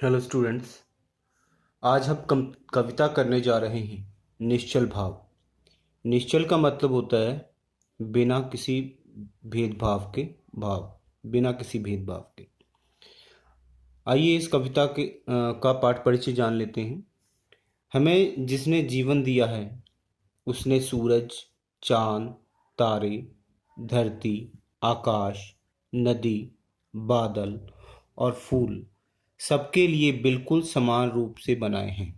Hello students. आज हम कविता करने जा रहे हैं निश्चल भाव। निश्चल का मतलब होता है बिना किसी भेदभाव के भाव, बिना किसी भेदभाव के। आइए इस कविता का पाठ परिचय जान लेते हैं। हमें जिसने जीवन दिया है उसने सूरज, चांद, तारे, धरती, आकाश, नदी, बादल और फूल सबके लिए बिल्कुल समान रूप से बनाए हैं।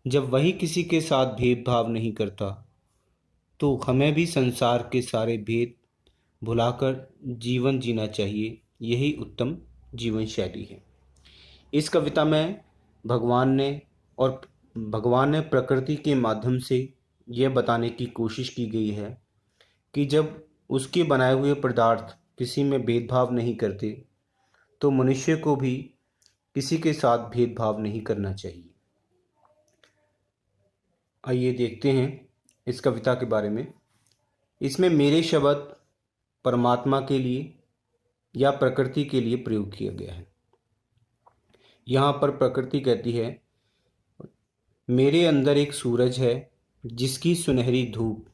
जब वही किसी के साथ भेदभाव नहीं करता तो हमें भी संसार के सारे भेद भुलाकर जीवन जीना चाहिए। यही उत्तम जीवन शैली है। इस कविता में भगवान ने और भगवान ने प्रकृति के माध्यम से यह बताने की कोशिश की गई है कि जब उसके बनाए हुए पदार्थ किसी में भेदभाव नहीं करते तो मनुष्य को भी किसी के साथ भेदभाव नहीं करना चाहिए। आइए देखते हैं इस कविता के बारे में। इसमें मेरे शब्द परमात्मा के लिए या प्रकृति के लिए प्रयोग किया गया है। यहाँ पर प्रकृति कहती है, मेरे अंदर एक सूरज है जिसकी सुनहरी धूप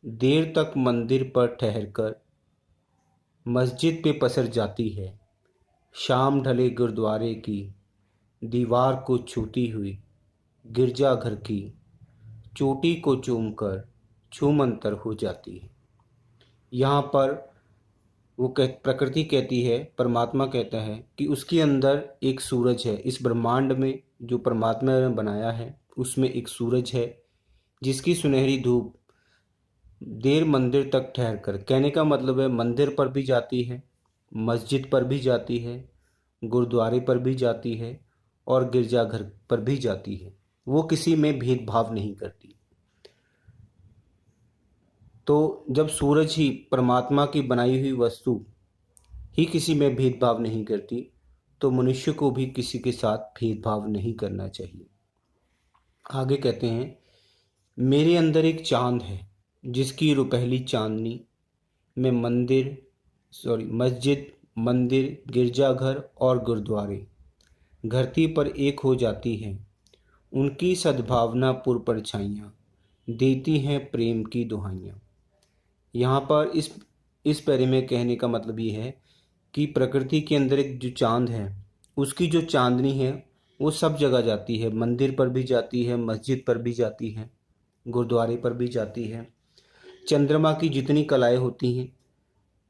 देर तक मंदिर पर ठहरकर मस्जिद पे पसर जाती है। शाम ढले गुरुद्वारे की दीवार को छूती हुई गिरजाघर की चोटी को चूमकर छूमंतर हो जाती है। यहाँ पर प्रकृति कहती है, परमात्मा कहता है कि उसके अंदर एक सूरज है। इस ब्रह्मांड में जो परमात्मा ने बनाया है उसमें एक सूरज है जिसकी सुनहरी धूप देर मंदिर तक ठहर कर, कहने का मतलब है मंदिर पर भी जाती है, मस्जिद पर भी जाती है, गुरुद्वारे पर भी जाती है और गिरजाघर पर भी जाती है। वो किसी में भेदभाव नहीं करती। तो जब सूरज ही परमात्मा की बनाई हुई वस्तु ही किसी में भेदभाव नहीं करती तो मनुष्य को भी किसी के साथ भेदभाव नहीं करना चाहिए। आगे कहते हैं, मेरे अंदर एक चांद है जिसकी रुपहली चांदनी में मस्जिद, मंदिर, गिरजाघर और गुरुद्वारे धरती पर एक हो जाती हैं। उनकी सद्भावना पूर्व परछाइयाँ देती हैं प्रेम की दुहाइयाँ। यहाँ पर इस पैरे में कहने का मतलब ये है कि प्रकृति के अंदर एक जो चांद है उसकी जो चांदनी है वो सब जगह जाती है, मंदिर पर भी जाती है, मस्जिद पर भी जाती है, गुरुद्वारे पर भी जाती है। चंद्रमा की जितनी कलाएं होती हैं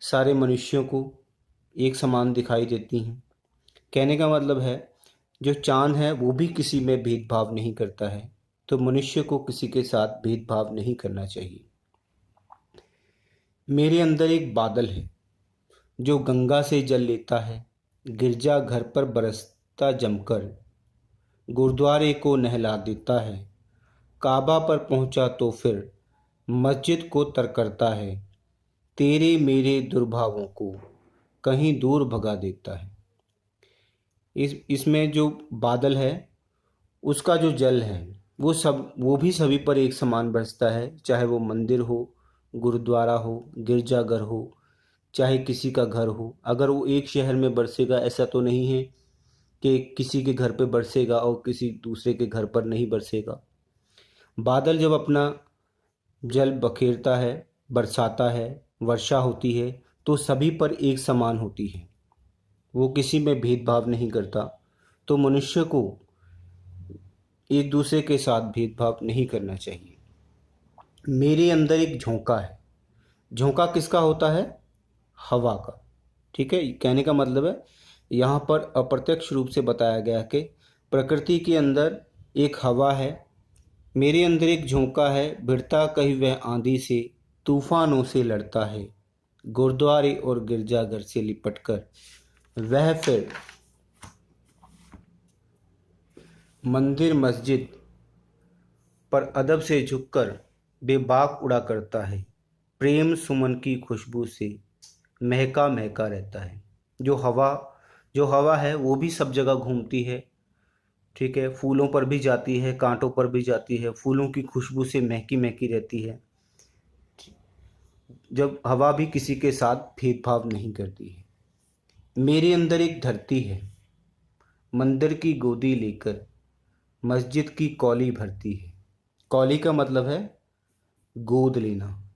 सारे मनुष्यों को एक समान दिखाई देती हैं। कहने का मतलब है जो चांद है वो भी किसी में भेदभाव नहीं करता है, तो मनुष्य को किसी के साथ भेदभाव नहीं करना चाहिए। मेरे अंदर एक बादल है जो गंगा से जल लेता है, गिरजा घर पर बरसता जमकर, गुरुद्वारे को नहला देता है, काबा पर पहुंचा तो फिर मस्जिद को तर करता है, तेरे मेरे दुर्भावों को कहीं दूर भगा देता है। इसमें जो बादल है उसका जो जल है वो भी सभी पर एक समान बरसता है, चाहे वो मंदिर हो, गुरुद्वारा हो, गिरजाघर हो, चाहे किसी का घर हो। अगर वो एक शहर में बरसेगा ऐसा तो नहीं है कि किसी के घर पे बरसेगा और किसी दूसरे के घर पर नहीं बरसेगा। बादल जब अपना जल बखेरता है, बरसाता है, वर्षा होती है तो सभी पर एक समान होती है, वो किसी में भेदभाव नहीं करता। तो मनुष्य को एक दूसरे के साथ भेदभाव नहीं करना चाहिए। मेरे अंदर एक झोंका है। झोंका किसका होता है? हवा का। ठीक है, कहने का मतलब है यहाँ पर अप्रत्यक्ष रूप से बताया गया कि प्रकृति के अंदर एक हवा है। मेरे अंदर एक झोंका है, भिड़ता कहीं वह आंधी से, तूफानों से लड़ता है, गुरुद्वारे और गिरजाघर से लिपटकर वह फिर मंदिर मस्जिद पर अदब से झुककर बेबाक उड़ा करता है, प्रेम सुमन की खुशबू से महका महका रहता है। जो हवा है वो भी सब जगह घूमती है। ठीक है, फूलों पर भी जाती है, कांटों पर भी जाती है, फूलों की खुशबू से महकी महकी रहती है। जब हवा भी किसी के साथ भेदभाव नहीं करती है। मेरे अंदर एक धरती है, मंदिर की गोदी लेकर मस्जिद की कौली भरती है। कौली का मतलब है गोद लेना।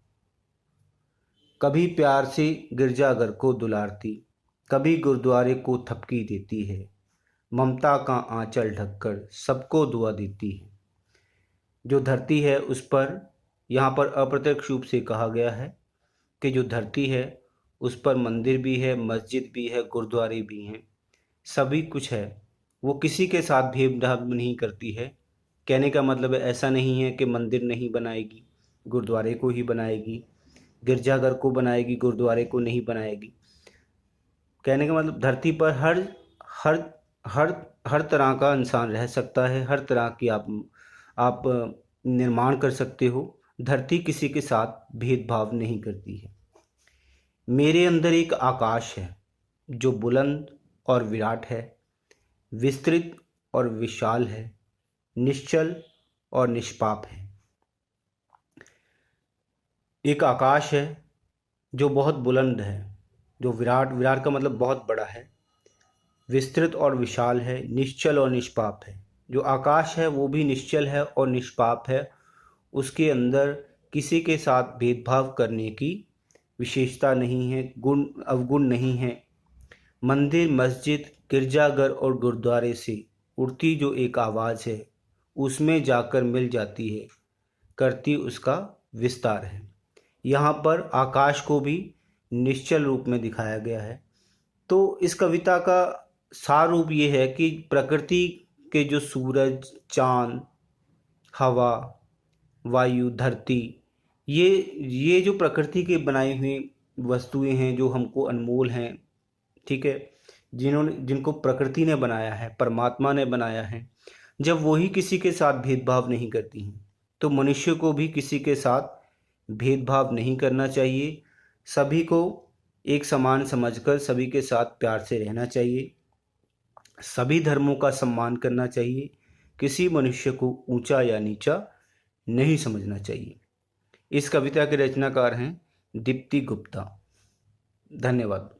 कभी प्यार से गिरजाघर को दुलारती, कभी गुरुद्वारे को थपकी देती है। ममता का आंचल ढककर सबको दुआ देती है। जो धरती है उस पर, यहाँ पर अप्रत्यक्ष रूप से कहा गया है कि जो धरती है उस पर मंदिर भी है, मस्जिद भी है, गुरुद्वारे भी हैं, सभी कुछ है। वो किसी के साथ भेदभाव नहीं करती है। कहने का मतलब है ऐसा नहीं है कि मंदिर नहीं बनाएगी, गुरुद्वारे को ही बनाएगी, गिरजाघर को बनाएगी, गुरुद्वारे को नहीं बनाएगी। कहने का मतलब धरती पर हर हर हर हर तरह का इंसान रह सकता है, हर तरह की आप निर्माण कर सकते हो। धरती किसी के साथ भेदभाव नहीं करती है। मेरे अंदर एक आकाश है जो बुलंद और विराट है, विस्तृत और विशाल है, निश्चल और निष्पाप है। एक आकाश है जो बहुत बुलंद है, जो विराट, विराट का मतलब बहुत बड़ा है, विस्तृत और विशाल है, निश्चल और निष्पाप है। जो आकाश है वो भी निश्चल है और निष्पाप है। उसके अंदर किसी के साथ भेदभाव करने की विशेषता नहीं है, गुण अवगुण नहीं है। मंदिर, मस्जिद, गिरजाघर और गुरुद्वारे से उड़ती जो एक आवाज़ है उसमें जाकर मिल जाती है, करती उसका विस्तार है। यहाँ पर आकाश को भी निश्चल रूप में दिखाया गया है। तो इस कविता का सार रूप ये है कि प्रकृति के जो सूरज, चाँद, हवा, वायु, धरती, ये जो प्रकृति के बनाई हुई वस्तुएं हैं जो हमको अनमोल हैं, ठीक है, जिनको प्रकृति ने बनाया है, परमात्मा ने बनाया है, जब वही किसी के साथ भेदभाव नहीं करती हैं तो मनुष्य को भी किसी के साथ भेदभाव नहीं करना चाहिए। सभी को एक समान समझकर सभी के साथ प्यार से रहना चाहिए। सभी धर्मों का सम्मान करना चाहिए। किसी मनुष्य को ऊंचा या नीचा नहीं समझना चाहिए। इस कविता के रचनाकार हैं दीप्ति गुप्ता। धन्यवाद।